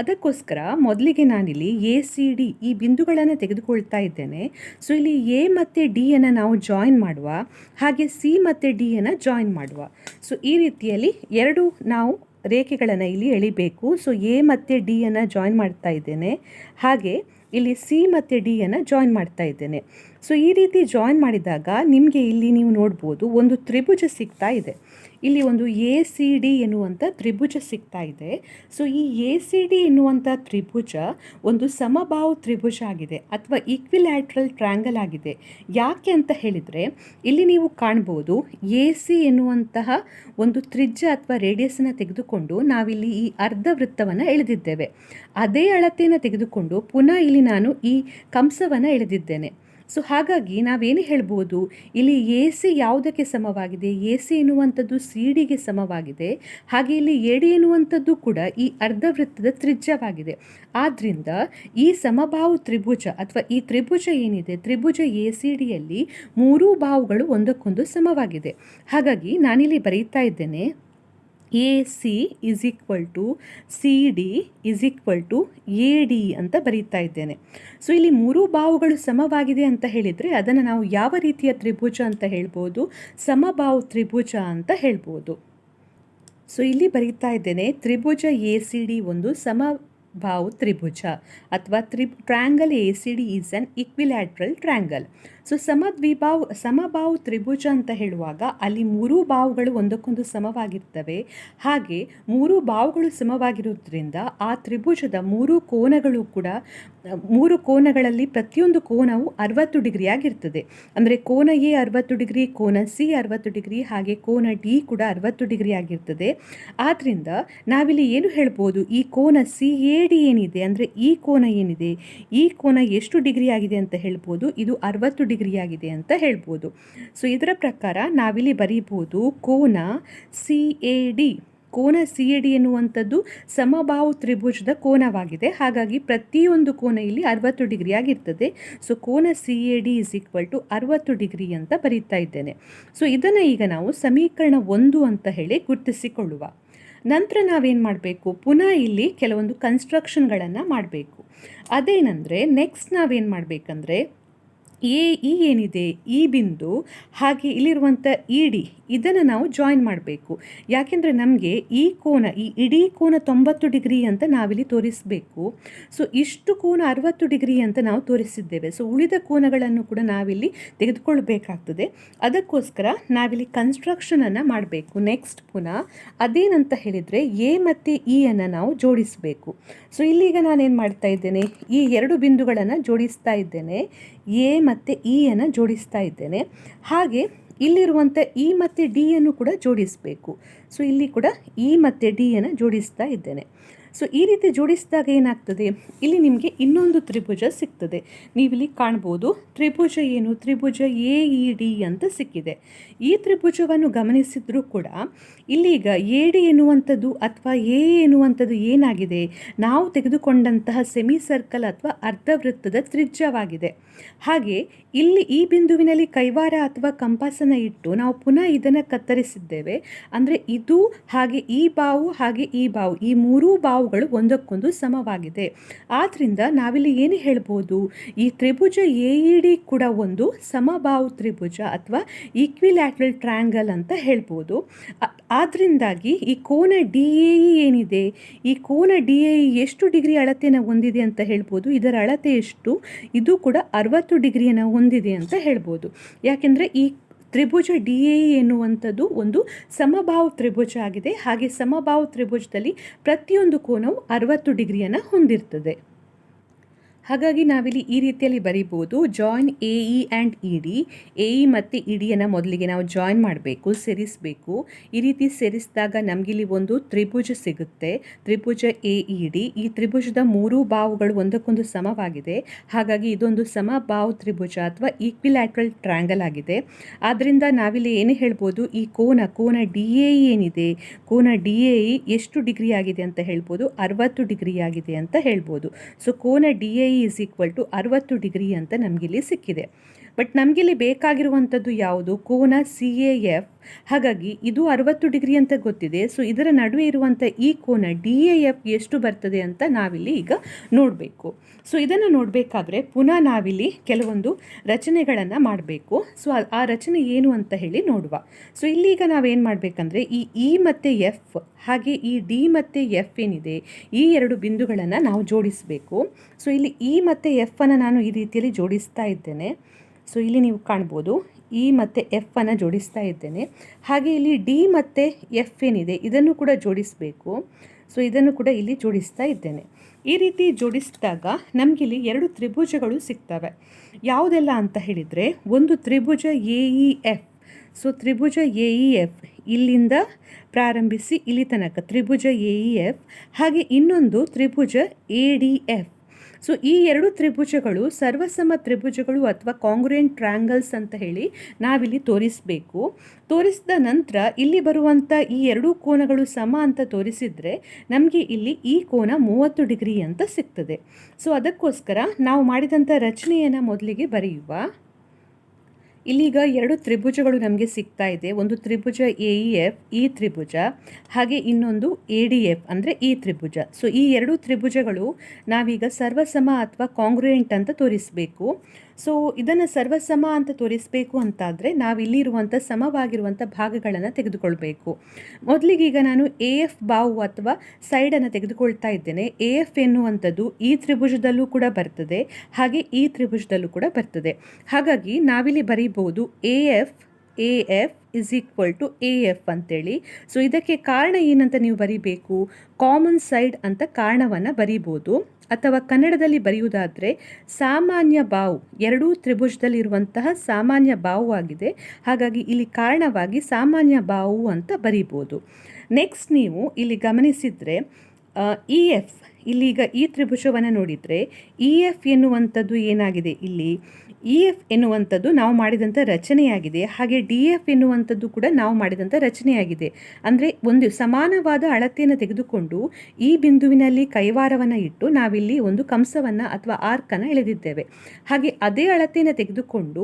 ಅದಕ್ಕೋಸ್ಕರ ಮೊದಲಿಗೆ ನಾನಿಲ್ಲಿ ACD ಈ ಬಿಂದುಗಳನ್ನು ತೆಗೆದುಕೊಳ್ತಾ ಇದ್ದೇನೆ. ಸೊ ಇಲ್ಲಿ ಎ ಮತ್ತು ಡಿಯನ್ನು ನಾವು ಜಾಯಿನ್ ಮಾಡುವ, ಹಾಗೆ ಸಿ ಮತ್ತು ಡಿಯನ್ನು ಜಾಯಿನ್ ಮಾಡುವ. ಸೊ ಈ ರೀತಿಯಲ್ಲಿ ಎರಡು ನಾವು ರೇಖೆಗಳನ್ನು ಇಲ್ಲಿ ಎಳಿಬೇಕು. ಸೊ ಎ ಮತ್ತು ಡಿಯನ್ನು ಜಾಯಿನ್ ಮಾಡ್ತಾ ಇದ್ದೇನೆ, ಹಾಗೆ ಇಲ್ಲಿ ಸಿ ಮತ್ತು ಡಿಯನ್ನು ಜಾಯಿನ್ ಮಾಡ್ತಾ ಇದ್ದೇನೆ. ಸೊ ಈ ರೀತಿ ಜಾಯಿನ್ ಮಾಡಿದಾಗ ನಿಮಗೆ ಇಲ್ಲಿ ನೀವು ನೋಡ್ಬೋದು ಒಂದು ತ್ರಿಭುಜ ಸಿಗ್ತಾ ಇದೆ. ಇಲ್ಲಿ ಒಂದು ACD ಎನ್ನುವಂಥ ತ್ರಿಭುಜ ಸಿಗ್ತಾ ಇದೆ. ಸೊ ಈ ACD ಎನ್ನುವಂಥ ತ್ರಿಭುಜ ಒಂದು ಸಮಬಾಹು ತ್ರಿಭುಜ ಆಗಿದೆ ಅಥವಾ ಈಕ್ವಿಲ್ಯಾಟ್ರಲ್ ಟ್ರ್ಯಾಂಗಲ್ ಆಗಿದೆ. ಯಾಕೆ ಅಂತ ಹೇಳಿದರೆ ಇಲ್ಲಿ ನೀವು ಕಾಣ್ಬೋದು AC ಎನ್ನುವಂತಹ ಒಂದು ತ್ರಿಜ್ಯ ಅಥವಾ ರೇಡಿಯಸನ್ನು ತೆಗೆದುಕೊಂಡು ನಾವಿಲ್ಲಿ ಈ ಅರ್ಧ ವೃತ್ತವನ್ನು ಎಳೆದಿದ್ದೇವೆ. ಅದೇ ಅಳತೆಯನ್ನು ತೆಗೆದುಕೊಂಡು ಪುನಃ ಇಲ್ಲಿ ನಾನು ಈ ಕಂಸವನ್ನು ಎಳೆದಿದ್ದೇನೆ. ಸೊ ಹಾಗಾಗಿ ನಾವೇನು ಹೇಳ್ಬೋದು, ಇಲ್ಲಿ AC ಯಾವುದಕ್ಕೆ ಸಮವಾಗಿದೆ, AC ಎನ್ನುವಂಥದ್ದು CD ಗೆ ಸಮವಾಗಿದೆ. ಹಾಗೆ ಇಲ್ಲಿ AD ಎನ್ನುವಂಥದ್ದು ಕೂಡ ಈ ಅರ್ಧ ವೃತ್ತದ ತ್ರಿಜ್ಯವಾಗಿದೆ. ಆದ್ದರಿಂದ ಈ ಸಮಬಾಹು ತ್ರಿಭುಜ ಅಥವಾ ಈ ತ್ರಿಭುಜ ಏನಿದೆ, ತ್ರಿಭುಜ ACDಯಲ್ಲಿ ಮೂರೂ ಬಾಹುಗಳು ಒಂದಕ್ಕೊಂದು ಸಮವಾಗಿದೆ. ಹಾಗಾಗಿ ನಾನಿಲ್ಲಿ ಬರೀತಾ ಇದ್ದೇನೆ A C is equal to C D is equal to A D ಅಂತ ಬರೀತಾ ಇದ್ದೇನೆ. ಸೊ ಇಲ್ಲಿ ಮೂರು ಬಾಹುಗಳು ಸಮವಾಗಿದೆ ಅಂತ ಹೇಳಿದರೆ ಅದನ್ನು ನಾವು ಯಾವ ರೀತಿಯ ತ್ರಿಭುಜ ಅಂತ ಹೇಳ್ಬೋದು? ಸಮಬಾಹು ತ್ರಿಭುಜ ಅಂತ ಹೇಳ್ಬೋದು. ಸೊ ಇಲ್ಲಿ ಬರೀತಾ ಇದ್ದೇನೆ, ತ್ರಿಭುಜ ಎ ಸಿ ಡಿ ಒಂದು ಸಮಬಾಹು ತ್ರಿಭುಜ ಅಥವಾ triangle A C D is an equilateral triangle. So ಸಮಬಾಹು ತ್ರಿಭುಜ ಅಂತ ಹೇಳುವಾಗ ಅಲ್ಲಿ ಮೂರು ಬಾಹುಗಳು ಒಂದಕ್ಕೊಂದು ಸಮವಾಗಿರ್ತವೆ. ಹಾಗೆ ಮೂರು ಬಾಹುಗಳು ಸಮವಾಗಿರುವುದರಿಂದ ಆ ತ್ರಿಭುಜದ ಮೂರು ಕೋನಗಳು ಕೂಡ ಮೂರು ಕೋನಗಳಲ್ಲಿ ಪ್ರತಿಯೊಂದು ಕೋನವು 60 ಡಿಗ್ರಿ ಆಗಿರ್ತದೆ. ಅಂದರೆ ಕೋನ ಎ 60 ಡಿಗ್ರಿ, ಕೋನ ಸಿ 60 ಡಿಗ್ರಿ, ಹಾಗೆ ಕೋನ ಡಿ ಕೂಡ 60 ಡಿಗ್ರಿ ಆಗಿರ್ತದೆ. ಆದ್ದರಿಂದ ನಾವಿಲ್ಲಿ ಏನು ಹೇಳ್ಬೋದು? ಈ ಕೋನ ಸಿ ಎ ಡಿ ಏನಿದೆ, ಅಂದರೆ ಈ ಕೋನ ಏನಿದೆ, ಈ ಕೋನ ಎಷ್ಟು ಡಿಗ್ರಿ ಆಗಿದೆ ಅಂತ ಹೇಳ್ಬೋದು? ಇದು 60 ಡಿಗ್ರಿ ಆಗಿದೆ ಅಂತ ಹೇಳ್ಬೋದು. ಸೊ ಇದರ ಪ್ರಕಾರ ನಾವಿಲ್ಲಿ ಬರೀಬೋದು ಕೋನ ಸಿ ಎ ಡಿ. ಕೋನ ಸಿ ಎ ಡಿ ಎನ್ನುವಂಥದ್ದು ಸಮಬಾಹು ತ್ರಿಭುಜದ ಕೋನವಾಗಿದೆ. ಹಾಗಾಗಿ ಪ್ರತಿಯೊಂದು ಕೋನ ಇಲ್ಲಿ 60 ಡಿಗ್ರಿ ಆಗಿರ್ತದೆ. ಸೊ ಕೋನ C A D is equal to 60 degree ಅಂತ ಬರೀತಾ ಇದ್ದೇನೆ. ಸೊ ಇದನ್ನು ಈಗ ನಾವು ಸಮೀಕರಣ 1 ಅಂತ ಹೇಳಿ ಗುರುತಿಸಿಕೊಳ್ಳುವ. ನಂತರ ನಾವೇನು ಮಾಡಬೇಕು? ಪುನಃ ಇಲ್ಲಿ ಕೆಲವೊಂದು ಕನ್ಸ್ಟ್ರಕ್ಷನ್ಗಳನ್ನು ಮಾಡಬೇಕು. ಅದೇನೆಂದರೆ ನೆಕ್ಸ್ಟ್ ನಾವೇನು ಮಾಡಬೇಕಂದ್ರೆ ಈ ಏನಿದೆ ಈ ಬಿಂದು ಹಾಗೆ ಇಲ್ಲಿರುವಂಥ ಇ ಡಿ ಇದನ್ನು ನಾವು ಜಾಯಿನ್ ಮಾಡಬೇಕು. ಯಾಕೆಂದರೆ ನಮಗೆ ಈ ಕೋನ, ಈ ಇಡೀ ಕೋನ 90 ಡಿಗ್ರಿ ಅಂತ ನಾವಿಲ್ಲಿ ತೋರಿಸಬೇಕು. ಸೊ ಇಷ್ಟು ಕೋನ 60 ಡಿಗ್ರಿ ಅಂತ ನಾವು ತೋರಿಸಿದ್ದೇವೆ. ಸೊ ಉಳಿದ ಕೋನಗಳನ್ನು ಕೂಡ ನಾವಿಲ್ಲಿ ತೆಗೆದುಕೊಳ್ಬೇಕಾಗ್ತದೆ. ಅದಕ್ಕೋಸ್ಕರ ನಾವಿಲ್ಲಿ ಕನ್ಸ್ಟ್ರಕ್ಷನನ್ನು ಮಾಡಬೇಕು. ನೆಕ್ಸ್ಟ್ ಪುನಃ ಅದೇನಂತ ಹೇಳಿದರೆ ಎ ಮತ್ತು ಇ ಅನ್ನು ನಾವು ಜೋಡಿಸಬೇಕು. ಸೊ ಇಲ್ಲಿಗ ನಾನೇನು ಮಾಡ್ತಾ ಇದ್ದೇನೆ? ಈ ಎರಡು ಬಿಂದುಗಳನ್ನು ಜೋಡಿಸ್ತಾ ಇದ್ದೇನೆ. ಎ ಮತ್ತು ಇ ಅನ್ನು ಜೋಡಿಸ್ತಾ ಇದ್ದೇನೆ. ಹಾಗೆ ಇಲ್ಲಿರುವಂಥ ಇ ಮತ್ತು ಡಿ ಅನ್ನು ಕೂಡ ಜೋಡಿಸಬೇಕು. ಸೊ ಇಲ್ಲಿ ಕೂಡ ಇ ಮತ್ತು ಡಿ ಅನ್ನು ಜೋಡಿಸ್ತಾ ಇದ್ದೇನೆ. ಸೊ ಈ ರೀತಿ ಜೋಡಿಸಿದಾಗ ಏನಾಗ್ತದೆ? ಇಲ್ಲಿ ನಿಮಗೆ ಇನ್ನೊಂದು ತ್ರಿಭುಜ ಸಿಗ್ತದೆ. ನೀವಿಲ್ಲಿ ಕಾಣ್ಬೋದು, ತ್ರಿಭುಜ ಏನು? ತ್ರಿಭುಜ ಎ ಇ ಡಿ ಅಂತ ಸಿಕ್ಕಿದೆ. ಈ ತ್ರಿಭುಜವನ್ನು ಗಮನಿಸಿದ್ರೂ ಕೂಡ ಇಲ್ಲೀಗ ಎ ಡಿ ಎನ್ನುವಂಥದ್ದು ಅಥವಾ ಎ ಎನ್ನುವಂಥದ್ದು ಏನಾಗಿದೆ? ನಾವು ತೆಗೆದುಕೊಂಡಂತಹ ಸೆಮಿ ಸರ್ಕಲ್ ಅಥವಾ ಅರ್ಧವೃತ್ತದ ತ್ರಿಜ್ಯವಾಗಿದೆ. ಹಾಗೆ ಇಲ್ಲಿ ಈ ಬಿಂದುವಿನಲ್ಲಿ ಕೈವಾರ ಅಥವಾ ಕಂಪಾಸನ್ನು ಇಟ್ಟು ನಾವು ಪುನಃ ಇದನ್ನು ಕತ್ತರಿಸಿದ್ದೇವೆ. ಅಂದರೆ ಇದು ಹಾಗೆ ಈ ಬಾವು ಹಾಗೆ ಈ ಬಾವು, ಈ ಮೂರೂ ಬಾವುಗಳು ಒಂದಕ್ಕೊಂದು ಸಮವಾಗಿದೆ. ಆದ್ದರಿಂದ ನಾವಿಲ್ಲಿ ಏನು ಹೇಳ್ಬೋದು? ಈ ತ್ರಿಭುಜ ಎ ಇ ಡಿ ಕೂಡ ಒಂದು ಸಮಬಾಹು ತ್ರಿಭುಜ ಅಥವಾ ಈಕ್ವಿಲ್ಯಾಟ್ರಲ್ ಟ್ರ್ಯಾಂಗಲ್ ಅಂತ ಹೇಳ್ಬೋದು. ಆದ್ದರಿಂದಾಗಿ ಈ ಕೋನ ಡಿ ಎ ಇ ಏನಿದೆ, ಈ ಕೋನ ಡಿ ಎ ಇ ಎಷ್ಟು ಡಿಗ್ರಿ ಅಳತೆಯನ್ನು ಹೊಂದಿದೆ ಅಂತ ಹೇಳ್ಬೋದು? ಇದರ ಅಳತೆ ಎಷ್ಟು? ಇದು ಕೂಡ 60 ಡಿಗ್ರಿಯನ್ನು ಹೊಂದಿದೆ ಅಂತ ಹೇಳ್ಬೋದು. ಯಾಕೆಂದರೆ ಈ ತ್ರಿಭುಜ ಡಿ ಎ ಇ ಎನ್ನುವಂಥದ್ದು ಒಂದು ಸಮಬಾಹು ತ್ರಿಭುಜ ಆಗಿದೆ. ಹಾಗೆ ಸಮಬಾಹು ತ್ರಿಭುಜದಲ್ಲಿ ಪ್ರತಿಯೊಂದು ಕೋನವು 60 ಡಿಗ್ರಿಯನ್ನು ಹೊಂದಿರ್ತದೆ. ಹಾಗಾಗಿ ನಾವಿಲ್ಲಿ ಈ ರೀತಿಯಲ್ಲಿ ಬರೀಬೋದು, join A E and E D. A E ಮತ್ತು ಇ ಡಿಯನ್ನು ಮೊದಲಿಗೆ ನಾವು ಜಾಯಿನ್ ಮಾಡಬೇಕು, ಸೇರಿಸಬೇಕು. ಈ ರೀತಿ ಸೇರಿಸಿದಾಗ ನಮಗಿಲ್ಲಿ ಒಂದು ತ್ರಿಭುಜ ಸಿಗುತ್ತೆ, ತ್ರಿಭುಜ ಎ ಇ ಡಿ. ಈ ತ್ರಿಭುಜದ ಮೂರೂ ಬಾಹುಗಳು ಒಂದಕ್ಕೊಂದು ಸಮವಾಗಿದೆ. ಹಾಗಾಗಿ ಇದೊಂದು ಸಮಬಾಹು ತ್ರಿಭುಜ ಅಥವಾ ಈಕ್ವಿಲ್ಯಾಟ್ರಲ್ ಟ್ರ್ಯಾಂಗಲ್ ಆಗಿದೆ. ಆದ್ದರಿಂದ ನಾವಿಲ್ಲಿ ಏನು ಹೇಳ್ಬೋದು? ಈ ಕೋನ ಡಿ ಎ ಇ ಏನಿದೆ, ಕೋನ ಡಿ ಎ ಇ ಎಷ್ಟು ಡಿಗ್ರಿ ಆಗಿದೆ ಅಂತ ಹೇಳ್ಬೋದು? 60 ಡಿಗ್ರಿ ಆಗಿದೆ ಅಂತ ಹೇಳ್ಬೋದು. ಸೊ ಕೋನ D A E is equal to 60 degree ಅಂತ ನಮಗಿಲ್ಲಿ ಸಿಕ್ಕಿದೆ. ಬಟ್ ನಮಗಿಲ್ಲಿ ಬೇಕಾಗಿರುವಂಥದ್ದು ಯಾವುದು? ಕೋನ ಸಿ ಎ ಎಫ್. ಹಾಗಾಗಿ ಇದು 60 ಡಿಗ್ರಿ ಅಂತ ಗೊತ್ತಿದೆ. ಸೊ ಇದರ ನಡುವೆ ಇರುವಂಥ ಈ ಕೋನ ಡಿ ಎ ಎಫ್ ಎಷ್ಟು ಬರ್ತದೆ ಅಂತ ನಾವಿಲ್ಲಿ ಈಗ ನೋಡಬೇಕು. ಸೊ ಇದನ್ನು ನೋಡಬೇಕಾದ್ರೆ ಪುನಃ ನಾವಿಲ್ಲಿ ಕೆಲವೊಂದು ರಚನೆಗಳನ್ನು ಮಾಡಬೇಕು. ಸೊ ಆ ರಚನೆ ಏನು ಅಂತ ಹೇಳಿ ನೋಡುವ. ಸೊ ಇಲ್ಲಿಗ ನಾವೇನು ಮಾಡಬೇಕಂದ್ರೆ ಈ ಇ ಮತ್ತು ಎಫ್ ಹಾಗೆ ಈ ಡಿ ಮತ್ತು ಎಫ್ ಏನಿದೆ, ಈ ಎರಡು ಬಿಂದುಗಳನ್ನು ನಾವು ಜೋಡಿಸಬೇಕು. ಸೊ ಇಲ್ಲಿ ಇ ಮತ್ತು ಎಫ್ ಅನ್ನು ನಾನು ಈ ರೀತಿಯಲ್ಲಿ ಜೋಡಿಸ್ತಾ ಇದ್ದೇನೆ. ಸೊ ಇಲ್ಲಿ ನೀವು ಕಾಣ್ಬೋದು, ಇ ಮತ್ತು ಎಫ್ ಅನ್ನು ಜೋಡಿಸ್ತಾ ಇದ್ದೇನೆ. ಹಾಗೆ ಇಲ್ಲಿ ಡಿ ಮತ್ತು ಎಫ್ ಏನಿದೆ ಇದನ್ನು ಕೂಡ ಜೋಡಿಸಬೇಕು. ಸೊ ಇದನ್ನು ಕೂಡ ಇಲ್ಲಿ ಜೋಡಿಸ್ತಾ ಇದ್ದೇನೆ. ಈ ರೀತಿ ಜೋಡಿಸಿದಾಗ ನಮಗಿಲ್ಲಿ ಎರಡು ತ್ರಿಭುಜಗಳು ಸಿಗ್ತವೆ. ಯಾವುದೆಲ್ಲ ಅಂತ ಹೇಳಿದರೆ, ಒಂದು ತ್ರಿಭುಜ ಎ ಇ ಎಫ್. ಸೊ ತ್ರಿಭುಜ ಎ ಇ ಎಫ್ ಇಲ್ಲಿಂದ ಪ್ರಾರಂಭಿಸಿ ಇಲ್ಲಿ ತನಕ ತ್ರಿಭುಜ ಎ ಇ ಎಫ್. ಹಾಗೆ ಇನ್ನೊಂದು ತ್ರಿಭುಜ ಎ ಡಿ ಎಫ್. ಸೊ ಈ ಎರಡು ತ್ರಿಭುಜಗಳು ಸರ್ವಸಮ ತ್ರಿಭುಜಗಳು ಅಥವಾ ಕಾಂಗ್ರುಯೆಂಟ್ ಟ್ರ್ಯಾಂಗಲ್ಸ್ ಅಂತ ಹೇಳಿ ನಾವಿಲ್ಲಿ ತೋರಿಸಬೇಕು. ತೋರಿಸಿದ ನಂತರ ಇಲ್ಲಿ ಬರುವಂಥ ಈ ಎರಡೂ ಕೋನಗಳು ಸಮ ಅಂತ ತೋರಿಸಿದರೆ ನಮಗೆ ಇಲ್ಲಿ ಈ ಕೋನ 30 ಡಿಗ್ರಿ ಅಂತ ಸಿಗ್ತದೆ. ಸೊ ಅದಕ್ಕೋಸ್ಕರ ನಾವು ಮಾಡಿದಂಥ ರಚನೆಯನ್ನು ಮೊದಲಿಗೆ ಬರೆಯುವ. ಇಲ್ಲೀಗ ಎರಡು ತ್ರಿಭುಜಗಳು ನಮಗೆ ಸಿಗ್ತಾ ಇದೆ. ಒಂದು ತ್ರಿಭುಜ ಎ ಇ ಎಫ್, ಈ ತ್ರಿಭುಜ, ಹಾಗೆ ಇನ್ನೊಂದು ಎ ಡಿ ಎಫ್ ಅಂದರೆ ಈ ತ್ರಿಭುಜ. ಸೊ ಈ ಎರಡು ತ್ರಿಭುಜಗಳು ನಾವೀಗ ಸರ್ವಸಮ ಅಥವಾ ಕಾಂಗ್ರುಯೆಂಟ್ ಅಂತ ತೋರಿಸಬೇಕು. ಸೊ ಇದನ್ನು ಸರ್ವಸಮ ಅಂತ ತೋರಿಸಬೇಕು ಅಂತಾದರೆ ನಾವಿಲ್ಲಿರುವಂಥ ಸಮವಾಗಿರುವಂಥ ಭಾಗಗಳನ್ನು ತೆಗೆದುಕೊಳ್ಬೇಕು. ಮೊದಲಿಗೀಗ ನಾನು ಎ ಎಫ್ ಬಾವು ಅಥವಾ ಸೈಡನ್ನು ತೆಗೆದುಕೊಳ್ತಾ ಇದ್ದೇನೆ. ಎ ಎಫ್ ಎನ್ನುವಂಥದ್ದು ಈ ತ್ರಿಭುಜದಲ್ಲೂ ಕೂಡ ಬರ್ತದೆ, ಹಾಗೆ ಈ ತ್ರಿಭುಜದಲ್ಲೂ ಕೂಡ ಬರ್ತದೆ. ಹಾಗಾಗಿ ನಾವಿಲ್ಲಿ ಬರೀಬಹುದು A F is equal to A F ಅಂತೇಳಿ. ಸೊ ಇದಕ್ಕೆ ಕಾರಣ ಏನಂತ ನೀವು ಬರೀಬೇಕು, ಕಾಮನ್ ಸೈಡ್ ಅಂತ ಕಾರಣವನ್ನು ಬರೀಬೋದು. ಅಥವಾ ಕನ್ನಡದಲ್ಲಿ ಬರೆಯುವುದಾದರೆ ಸಾಮಾನ್ಯ ಬಾವು, ಎರಡೂ ತ್ರಿಭುಜದಲ್ಲಿರುವಂತಹ ಸಾಮಾನ್ಯ ಬಾವು ಆಗಿದೆ. ಹಾಗಾಗಿ ಇಲ್ಲಿ ಕಾರಣವಾಗಿ ಸಾಮಾನ್ಯ ಬಾವು ಅಂತ ಬರೀಬೋದು. ನೆಕ್ಸ್ಟ್ ನೀವು ಇಲ್ಲಿ ಗಮನಿಸಿದರೆ ಇ ಎಫ್, ಇಲ್ಲೀಗ ಈ ತ್ರಿಭುಜವನ್ನು ನೋಡಿದರೆ ಇ ಎಫ್ ಎನ್ನುವಂಥದ್ದು ಏನಾಗಿದೆ, ಇಲ್ಲಿ ಇ ಎಫ್ ಎನ್ನುವಂಥದ್ದು ನಾವು ಮಾಡಿದಂಥ ರಚನೆಯಾಗಿದೆ. ಹಾಗೆ ಡಿ ಎಫ್ ಎನ್ನುವಂಥದ್ದು ಕೂಡ ನಾವು ಮಾಡಿದಂಥ ರಚನೆಯಾಗಿದೆ. ಅಂದರೆ ಒಂದು ಸಮಾನವಾದ ಅಳತೆಯನ್ನು ತೆಗೆದುಕೊಂಡು ಈ ಬಿಂದುವಿನಲ್ಲಿ ಕೈವಾರವನ್ನು ಇಟ್ಟು ನಾವಿಲ್ಲಿ ಒಂದು ಕಂಸವನ್ನು ಅಥವಾ ಆರ್ಕನ್ನು ಎಳೆದಿದ್ದೇವೆ. ಹಾಗೆ ಅದೇ ಅಳತೆಯನ್ನು ತೆಗೆದುಕೊಂಡು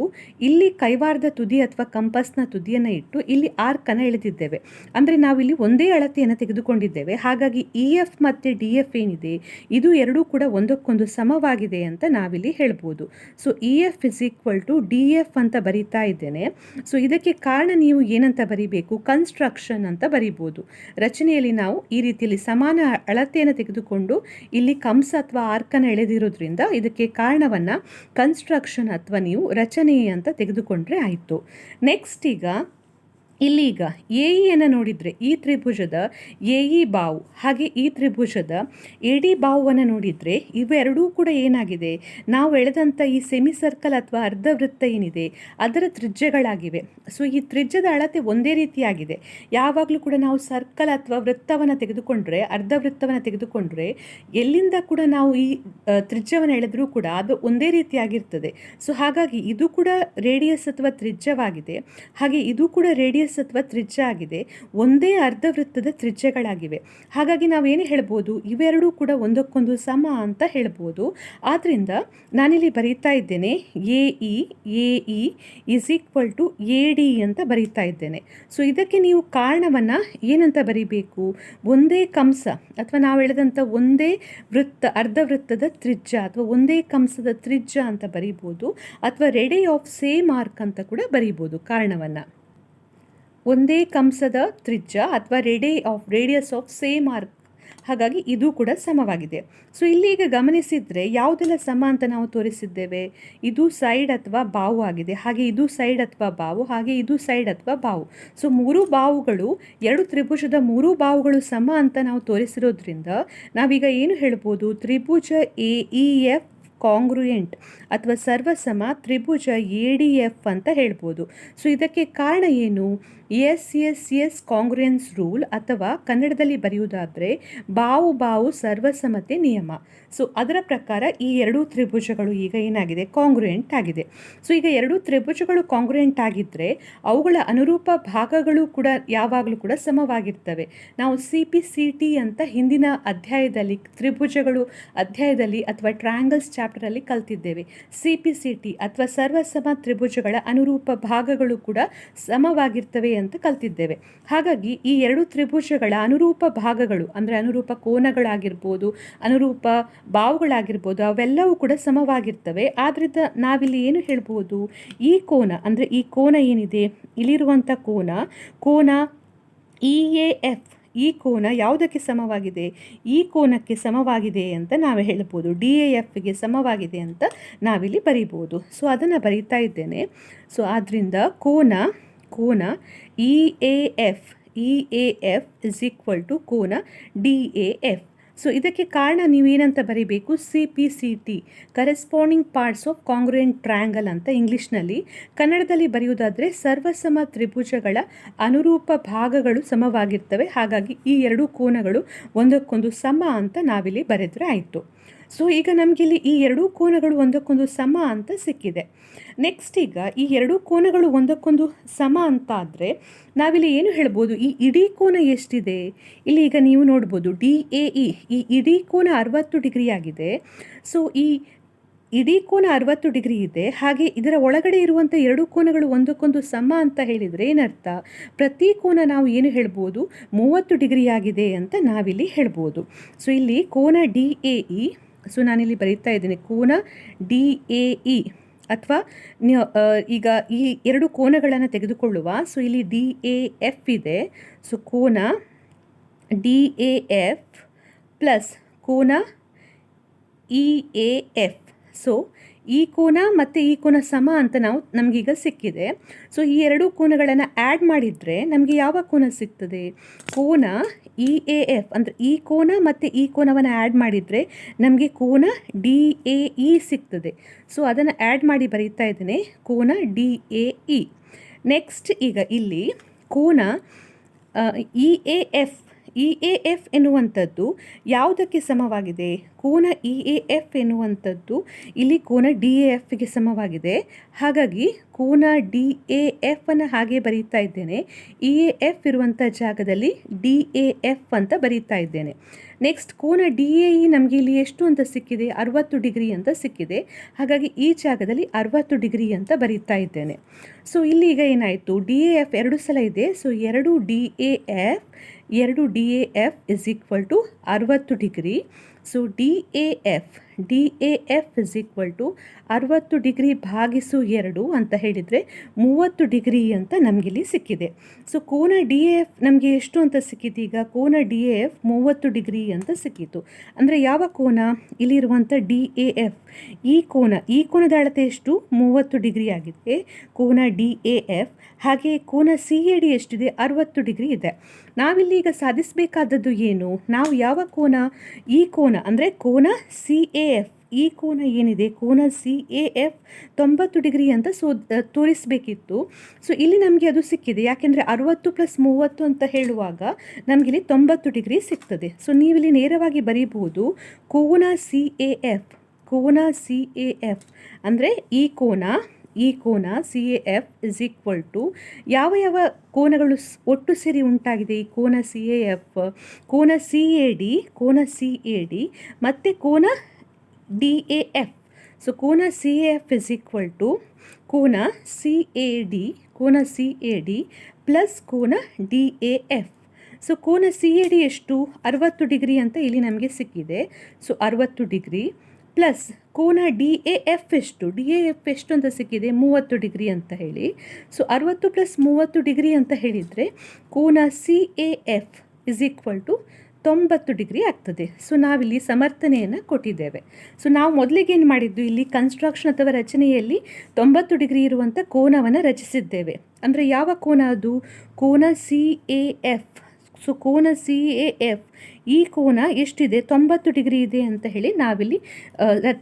ಇಲ್ಲಿ ಕೈವಾರದ ತುದಿ ಅಥವಾ ಕಂಪಸ್ನ ತುದಿಯನ್ನು ಇಟ್ಟು ಇಲ್ಲಿ ಆರ್ಕನ್ನು ಎಳೆದಿದ್ದೇವೆ. ಅಂದರೆ ನಾವಿಲ್ಲಿ ಒಂದೇ ಅಳತೆಯನ್ನು ತೆಗೆದುಕೊಂಡಿದ್ದೇವೆ. ಹಾಗಾಗಿ ಇ ಎಫ್ ಮತ್ತು ಡಿ ಎಫ್ ಏನಿದೆ ಇದು ಎರಡೂ ಕೂಡ ಒಂದಕ್ಕೊಂದು ಸಮವಾಗಿದೆ ಅಂತ ನಾವಿಲ್ಲಿ ಹೇಳ್ಬೋದು. So E F is equal to D F ಅಂತ ಬರೀತಾ ಇದ್ದೇನೆ. ಸೊ ಇದಕ್ಕೆ ಕಾರಣ ನೀವು ಏನಂತ ಬರೀಬೇಕು, ಕನ್ಸ್ಟ್ರಕ್ಷನ್ ಅಂತ ಬರೀಬೋದು. ರಚನೆಯಲ್ಲಿ ನಾವು ಈ ರೀತಿಯಲ್ಲಿ ಸಮಾನ ಅಳತೆಯನ್ನು ತೆಗೆದುಕೊಂಡು ಇಲ್ಲಿ ಕಂಸ ಅಥವಾ ಆರ್ಕನ್ನು ಎಳೆದಿರೋದ್ರಿಂದ ಇದಕ್ಕೆ ಕಾರಣವನ್ನು ಕನ್ಸ್ಟ್ರಕ್ಷನ್ ಅಥವಾ ನೀವು ರಚನೆ ಅಂತ ತೆಗೆದುಕೊಂಡ್ರೆ ಆಯಿತು. ನೆಕ್ಸ್ಟ್ ಈಗ ಇಲ್ಲೀಗ ಎ ಇಯನ್ನು ನೋಡಿದರೆ ಈ ತ್ರಿಭುಜದ ಎ ಇ ಬಾವು, ಹಾಗೆ ಈ ತ್ರಿಭುಜದ ಎ ಡಿ ಬಾವುವನ್ನು ನೋಡಿದರೆ ಇವೆರಡೂ ಕೂಡ ಏನಾಗಿದೆ, ನಾವು ಎಳೆದಂಥ ಈ ಸೆಮಿ ಸರ್ಕಲ್ ಅಥವಾ ಅರ್ಧವೃತ್ತ ಏನಿದೆ ಅದರ ತ್ರಿಜ್ಯಗಳಾಗಿವೆ. ಸೊ ಈ ತ್ರಿಜ್ಯದ ಅಳತೆ ಒಂದೇ ರೀತಿಯಾಗಿದೆ. ಯಾವಾಗಲೂ ಕೂಡ ನಾವು ಸರ್ಕಲ್ ಅಥವಾ ವೃತ್ತವನ್ನು ತೆಗೆದುಕೊಂಡ್ರೆ, ಅರ್ಧವೃತ್ತವನ್ನು ತೆಗೆದುಕೊಂಡ್ರೆ ಎಲ್ಲಿಂದ ಕೂಡ ನಾವು ಈ ತ್ರಿಜ್ಯವನ್ನು ಎಳೆದರೂ ಕೂಡ ಅದು ಒಂದೇ ರೀತಿಯಾಗಿರ್ತದೆ. ಸೊ ಹಾಗಾಗಿ ಇದು ಕೂಡ ರೇಡಿಯಸ್ ಅಥವಾ ತ್ರಿಜ್ಯವಾಗಿದೆ, ಹಾಗೆ ಇದು ಕೂಡ ರೇಡಿಯಸ್ ಅಥವಾ ತ್ರಿಜ್ಯ ಆಗಿದೆ. ಒಂದೇ ಅರ್ಧವೃತ್ತದ ತ್ರಿಜ್ಯಗಳಾಗಿವೆ. ಹಾಗಾಗಿ ನಾವೇನು ಹೇಳ್ಬೋದು, ಇವೆರಡೂ ಕೂಡ ಒಂದಕ್ಕೊಂದು ಸಮ ಅಂತ ಹೇಳ್ಬೋದು. ಆದ್ದರಿಂದ ನಾನಿಲ್ಲಿ ಬರೀತಾ ಇದ್ದೇನೆ A E is equal to A D ಅಂತ ಬರೀತಾ ಇದ್ದೇನೆ. ಸೊ ಇದಕ್ಕೆ ನೀವು ಕಾರಣವನ್ನು ಏನಂತ ಬರೀಬೇಕು, ಒಂದೇ ಕಂಸ ಅಥವಾ ನಾವು ಹೇಳಿದಂಥ ಒಂದೇ ವೃತ್ತ ಅರ್ಧವೃತ್ತದ ತ್ರಿಜ್ಯ ಅಥವಾ ಒಂದೇ ಕಂಸದ ತ್ರಿಜ್ಯ ಅಂತ ಬರೀಬೋದು. ಅಥವಾ ರೇಡಿ ಆಫ್ ಸೇಮ್ ಆರ್ಕ್ ಅಂತ ಕೂಡ ಬರೀಬೋದು. ಕಾರಣವನ್ನು ಒಂದೇ ಕಂಸದ ತ್ರಿಜ್ಯ ಅಥವಾ ರೇಡಿಯಸ್ ಆಫ್ ಸೇಮ್ ಆರ್ಕ್, ಹಾಗಾಗಿ ಇದು ಕೂಡ ಸಮವಾಗಿದೆ. ಸೊ ಇಲ್ಲಿಗ ಗಮನಿಸಿದರೆ ಯಾವುದೆಲ್ಲ ಸಮ ಅಂತ ನಾವು ತೋರಿಸಿದ್ದೇವೆ, ಇದು ಸೈಡ್ ಅಥವಾ ಬಾವು ಆಗಿದೆ, ಹಾಗೆ ಇದು ಸೈಡ್ ಅಥವಾ ಬಾವು, ಹಾಗೆ ಇದು ಸೈಡ್ ಅಥವಾ ಬಾವು. ಸೊ ಮೂರು ಬಾವುಗಳು, ಎರಡು ತ್ರಿಭುಜದ ಮೂರು ಬಾವುಗಳು ಸಮ ಅಂತ ನಾವು ತೋರಿಸಿರೋದ್ರಿಂದ ನಾವೀಗ ಏನು ಹೇಳ್ಬೋದು, ತ್ರಿಭುಜ ಎ ಇ ಎಫ್ ಕಾಂಗ್ರುಯೆಂಟ್ ಅಥವಾ ಸರ್ವಸಮ ತ್ರಿಭುಜ ಎ ಡಿ ಎಫ್ ಅಂತ ಹೇಳ್ಬೋದು. ಸೊ ಇದಕ್ಕೆ ಕಾರಣ ಏನು, ಎಸ್ ಕಾಂಗ್ರುಯೆನ್ಸ್ ರೂಲ್, ಅಥವಾ ಕನ್ನಡದಲ್ಲಿ ಬರೆಯುವುದಾದರೆ ಬಾವು ಸರ್ವಸಮತೆ ನಿಯಮ. ಸೊ ಅದರ ಪ್ರಕಾರ ಈ ಎರಡೂ ತ್ರಿಭುಜಗಳು ಈಗ ಏನಾಗಿದೆ, ಕಾಂಗ್ರುಯೆಂಟ್ ಆಗಿದೆ. ಸೊ ಈಗ ಎರಡೂ ತ್ರಿಭುಜಗಳು ಕಾಂಗ್ರುಯೆಂಟ್ ಆಗಿದ್ದರೆ ಅವುಗಳ ಅನುರೂಪ ಭಾಗಗಳು ಕೂಡ ಯಾವಾಗಲೂ ಕೂಡ ಸಮವಾಗಿರ್ತವೆ. ನಾವು CPCT ಅಂತ ಹಿಂದಿನ ಅಧ್ಯಾಯದಲ್ಲಿ, ತ್ರಿಭುಜಗಳು ಅಧ್ಯಾಯದಲ್ಲಿ ಅಥವಾ ಟ್ರಯಾಂಗಲ್ಸ್ ಚಾಪ್ಟರಲ್ಲಿ ಕಲ್ತಿದ್ದೇವೆ. CPCT ಅಥವಾ ಸರ್ವಸಮ ತ್ರಿಭುಜಗಳ ಅನುರೂಪ ಭಾಗಗಳು ಕೂಡ ಸಮವಾಗಿರ್ತವೆ ಅಂತ ಕಲ್ತಿದ್ದೇವೆ. ಹಾಗಾಗಿ ಈ ಎರಡು ತ್ರಿಭುಜಗಳ ಅನುರೂಪ ಭಾಗಗಳು ಅಂದರೆ ಅನುರೂಪ ಕೋನಗಳಾಗಿರ್ಬೋದು, ಅನುರೂಪ ಬಾವುಗಳಾಗಿರ್ಬೋದು, ಅವೆಲ್ಲವೂ ಕೂಡ ಸಮವಾಗಿರ್ತವೆ. ಆದ್ದರಿಂದ ನಾವಿಲ್ಲಿ ಏನು ಹೇಳ್ಬೋದು, ಈ ಕೋನ ಅಂದರೆ ಈ ಕೋನ ಏನಿದೆ, ಇಲ್ಲಿರುವಂಥ ಕೋನ EAF, ಈ ಕೋನ ಯಾವುದಕ್ಕೆ ಸಮವಾಗಿದೆ, ಈ ಕೋನಕ್ಕೆ ಸಮವಾಗಿದೆ ಅಂತ ನಾವು ಹೇಳ್ಬೋದು. DAFಗೆ ಸಮವಾಗಿದೆ ಅಂತ ನಾವಿಲ್ಲಿ ಬರಿಬೋದು. ಸೊ ಅದನ್ನು ಬರೀತಾ ಇದ್ದೇನೆ. ಸೊ ಆದ್ದರಿಂದ ಕೋನ EAF ಇಸ್ ಈಕ್ವಲ್ ಟು ಕೋನ DAF. ಸೊ ಇದಕ್ಕೆ ಕಾರಣ ನೀವೇನಂತ ಬರೀಬೇಕು, CPCT corresponding parts of ಕಾಂಗ್ರುಯೆಂಟ್ triangle ಅಂತ ಇಂಗ್ಲೀಷ್ನಲ್ಲಿ. ಕನ್ನಡದಲ್ಲಿ ಬರೆಯುವುದಾದರೆ ಸರ್ವಸಮ ತ್ರಿಭುಜಗಳ ಅನುರೂಪ ಭಾಗಗಳು ಸಮವಾಗಿರ್ತವೆ. ಹಾಗಾಗಿ ಈ ಎರಡು ಕೋನಗಳು ಒಂದಕ್ಕೊಂದು ಸಮ ಅಂತ ನಾವಿಲ್ಲಿ ಬರೆದರೆ ಆಯಿತು. ಸೊ ಈಗ ನಮಗಿಲ್ಲಿ ಈ ಎರಡೂ ಕೋನಗಳು ಒಂದಕ್ಕೊಂದು ಸಮ ಅಂತ ಸಿಕ್ಕಿದೆ. ನೆಕ್ಸ್ಟ್ ಈಗ ಈ ಎರಡೂ ಕೋನಗಳು ಒಂದಕ್ಕೊಂದು ಸಮ ಅಂತ ಆದರೆ ನಾವಿಲ್ಲಿ ಏನು ಹೇಳ್ಬೋದು, ಈ ಇಡೀ ಕೋನ ಎಷ್ಟಿದೆ, ಇಲ್ಲಿ ಈಗ ನೀವು ನೋಡ್ಬೋದು DAE, ಈ ಇಡೀ ಕೋನ 60 ಡಿಗ್ರಿ ಆಗಿದೆ. ಸೊ ಈ ಇಡೀ ಕೋನ 60 ಡಿಗ್ರಿ ಇದೆ, ಹಾಗೆ ಇದರ ಒಳಗಡೆ ಇರುವಂಥ ಎರಡು ಕೋನಗಳು ಒಂದಕ್ಕೊಂದು ಸಮ ಅಂತ ಹೇಳಿದರೆ ಏನರ್ಥ? ಪ್ರತಿ ಕೋನ ನಾವು ಏನು ಹೇಳ್ಬೋದು? 30 ಡಿಗ್ರಿ ಆಗಿದೆ ಅಂತ ನಾವಿಲ್ಲಿ ಹೇಳ್ಬೋದು. ಸೊ ಇಲ್ಲಿ ಕೋನ ಡಿ ಎ ಇ, ಸೊ ನಾನಿಲ್ಲಿ ಬರೀತಾ ಇದ್ದೀನಿ ಕೋನ ಡಿ ಎ ಇ, ಅಥವಾ ಈಗ ಈ ಎರಡು ಕೋನಗಳನ್ನು ತೆಗೆದುಕೊಳ್ಳುವ. ಸೊ ಇಲ್ಲಿ ಡಿ ಎ ಎಫ್ ಇದೆ. ಸೊ ಕೋನ ಡಿ ಎ ಎಫ್ ಪ್ಲಸ್ ಕೋನ ಇ ಎ ಎಫ್. ಸೊ ಈ ಕೋನ ಮತ್ತು ಈ ಕೋನ ಸಮ ಅಂತ ನಮಗೀಗ ಸಿಕ್ಕಿದೆ. ಸೊ ಈ ಎರಡು ಕೋನಗಳನ್ನು ಆ್ಯಡ್ ಮಾಡಿದರೆ ನಮಗೆ ಯಾವ ಕೋನ ಸಿಗ್ತದೆ? ಕೋನ ಇ ಎ ಎಫ್, ಅಂದರೆ ಈ ಕೋನ ಮತ್ತು ಈ ಕೋನವನ್ನು ಆ್ಯಡ್ ಮಾಡಿದರೆ ನಮಗೆ ಕೋನ ಡಿ ಎ ಇ ಸಿಗ್ತದೆ. ಸೊ ಅದನ್ನು ಆ್ಯಡ್ ಮಾಡಿ ಬರೀತಾ ಇದ್ದೇನೆ, ಕೋನ ಡಿ ಎ ಇ. ನೆಕ್ಸ್ಟ್ ಈಗ ಇಲ್ಲಿ ಕೋನ E A F, E A F ಎನ್ನುವಂಥದ್ದು ಯಾವುದಕ್ಕೆ ಸಮವಾಗಿದೆ? ಕೋನ ಇ ಎ ಎಫ್ ಎನ್ನುವಂಥದ್ದು ಇಲ್ಲಿ ಕೋನ ಡಿ ಎ ಎಫ್ಗೆ ಸಮವಾಗಿದೆ. ಹಾಗಾಗಿ ಕೋನ ಡಿ ಎ ಎಫ್ ಅನ್ನು ಹಾಗೆ ಬರೀತಾ ಇದ್ದೇನೆ. ಇ ಎ ಎಫ್ ಇರುವಂಥ ಜಾಗದಲ್ಲಿ ಡಿ ಎ ಎಫ್ ಅಂತ ಬರೀತಾ ಇದ್ದೇನೆ. ನೆಕ್ಸ್ಟ್ ಕೋನ ಡಿ ಎ ಇ ನಮಗೆ ಇಲ್ಲಿ ಎಷ್ಟು ಅಂತ ಸಿಕ್ಕಿದೆ? 60 ಡಿಗ್ರಿ ಅಂತ ಸಿಕ್ಕಿದೆ. ಹಾಗಾಗಿ ಈ ಜಾಗದಲ್ಲಿ 60 ಡಿಗ್ರಿ ಅಂತ ಬರೀತಾ ಇದ್ದೇನೆ. ಸೊ ಇಲ್ಲಿ ಈಗ ಏನಾಯಿತು? ಡಿ ಎ ಎಫ್ ಎರಡು ಸಲ ಇದೆ. So 2 D A F is equal to 60 degree. So D A F is equal to 60 degree ಭಾಗಿಸು 2 ಅಂತ ಹೇಳಿದರೆ 30 ಡಿಗ್ರಿ ಅಂತ ನಮಗಿಲ್ಲಿ ಸಿಕ್ಕಿದೆ. ಸೊ ಕೋನ ಡಿ ಎ ಎಫ್ ನಮಗೆ ಎಷ್ಟು ಅಂತ ಸಿಕ್ಕಿತು? ಈಗ ಕೋನ ಡಿ ಎ ಎಫ್ 30 ಡಿಗ್ರಿ ಅಂತ ಸಿಕ್ಕಿತು. ಅಂದರೆ ಯಾವ ಕೋನ? ಇಲ್ಲಿರುವಂಥ ಡಿ ಎ ಎಫ್, ಈ ಕೋನದ ಅಳತೆ ಎಷ್ಟು? 30 ಡಿಗ್ರಿ ಆಗಿದೆ ಕೋನ ಡಿ ಎ ಎಫ್. ಹಾಗೆ ಕೋನ ಸಿ ಎ ಡಿ ಎಷ್ಟಿದೆ? 60 ಡಿಗ್ರಿ ಇದೆ. ನಾವಿಲ್ಲಿ ಈಗ ಸಾಧಿಸಬೇಕಾದದ್ದು ಏನು? ನಾವು ಯಾವ ಕೋನ? ಈ ಕೋನ ಅಂದರೆ ಕೋನ ಸಿ ಎ ಎಫ್, ಈ ಕೋನ ಏನಿದೆ ಕೋನ ಸಿ ಎ ಎಫ್ 90 ಡಿಗ್ರಿ ಅಂತ ತೋರಿಸಬೇಕಿತ್ತು. ಸೊ ಇಲ್ಲಿ ನಮಗೆ ಅದು ಸಿಕ್ಕಿದೆ. ಯಾಕೆಂದರೆ 60 + 30 ಅಂತ ಹೇಳುವಾಗ ನಮಗಿಲ್ಲಿ 90 ಡಿಗ್ರಿ ಸಿಗ್ತದೆ. ಸೊ ನೀವಿಲ್ಲಿ ನೇರವಾಗಿ ಬರೀಬಹುದು ಕೋನ ಸಿ ಎ ಎಫ್ ಅಂದರೆ ಈ ಕೋನ C A F is equal to ಯಾವ ಕೋನಗಳು ಒಟ್ಟು ಸೇರಿ ಉಂಟಾಗಿದೆ? ಈ ಕೋನ ಸಿ ಎ ಎಫ್, ಕೋನ ಸಿ ಎ ಡಿ ಮತ್ತು ಕೋನ ಡಿ ಎ ಎಫ್. ಸೊ ಕೋನ C A F is equal to ಕೋನ ಸಿ ಎ ಡಿ ಪ್ಲಸ್ ಕೋನ ಡಿ ಎ ಎಫ್. ಸೊ ಕೋನ ಸಿ ಎ ಡಿ ಎಷ್ಟು? 60 ಡಿಗ್ರಿ ಅಂತ ಇಲ್ಲಿ ನಮಗೆ ಸಿಕ್ಕಿದೆ. ಸೊ 60 ಡಿಗ್ರಿ ಪ್ಲಸ್ ಕೋನ ಡಿ ಎ ಎಫ್ ಎಷ್ಟು ಅಂತ ಸಿಕ್ಕಿದೆ? 30 ಡಿಗ್ರಿ ಅಂತ ಹೇಳಿ. ಸೊ 60 + 30 ಡಿಗ್ರಿ ಅಂತ ಹೇಳಿದರೆ ಕೋನ C A F is equal to 90 degree ಆಗ್ತದೆ. ಸೊ ನಾವಿಲ್ಲಿ ಸಮರ್ಥನೆಯನ್ನು ಕೊಟ್ಟಿದ್ದೇವೆ. ಸೊ ನಾವು ಮೊದಲಿಗೆ ಏನು ಮಾಡಿದ್ದು? ಇಲ್ಲಿ ಕನ್ಸ್ಟ್ರಕ್ಷನ್ ಅಥವಾ ರಚನೆಯಲ್ಲಿ 90 ಡಿಗ್ರಿ ಇರುವಂಥ ಕೋನವನ್ನು ರಚಿಸಿದ್ದೇವೆ. ಅಂದರೆ ಯಾವ ಕೋನ ಅದು? ಕೋನ ಸಿ ಎ ಎಫ್. ಸೊ ಕೋನ ಸಿ ಎ ಎಫ್ ಈ ಕೋನ ಎಷ್ಟಿದೆ? 90 ಡಿಗ್ರಿ ಇದೆ ಅಂತ ಹೇಳಿ ನಾವಿಲ್ಲಿ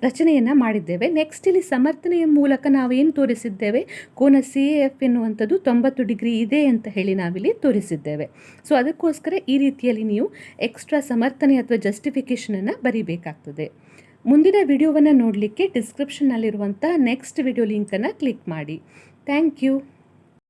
ರಚನೆಯನ್ನು ಮಾಡಿದ್ದೇವೆ. ನೆಕ್ಸ್ಟ್ ಇಲ್ಲಿ ಸಮರ್ಥನೆಯ ಮೂಲಕ ನಾವೇನು ತೋರಿಸಿದ್ದೇವೆ? ಕೋನ ಸಿ ಎ ಎಫ್ ಎನ್ನುವಂಥದ್ದು 90 ಡಿಗ್ರಿ ಇದೆ ಅಂತ ಹೇಳಿ ನಾವಿಲ್ಲಿ ತೋರಿಸಿದ್ದೇವೆ. ಸೊ ಅದಕ್ಕೋಸ್ಕರ ಈ ರೀತಿಯಲ್ಲಿ ನೀವು ಎಕ್ಸ್ಟ್ರಾ ಸಮರ್ಥನೆ ಅಥವಾ ಜಸ್ಟಿಫಿಕೇಷನನ್ನು ಬರೀಬೇಕಾಗ್ತದೆ. ಮುಂದಿನ ವಿಡಿಯೋವನ್ನು ನೋಡಲಿಕ್ಕೆ ಡಿಸ್ಕ್ರಿಪ್ಷನ್ನಲ್ಲಿರುವಂಥ ನೆಕ್ಸ್ಟ್ ವಿಡಿಯೋ ಲಿಂಕನ್ನು ಕ್ಲಿಕ್ ಮಾಡಿ. Thank you.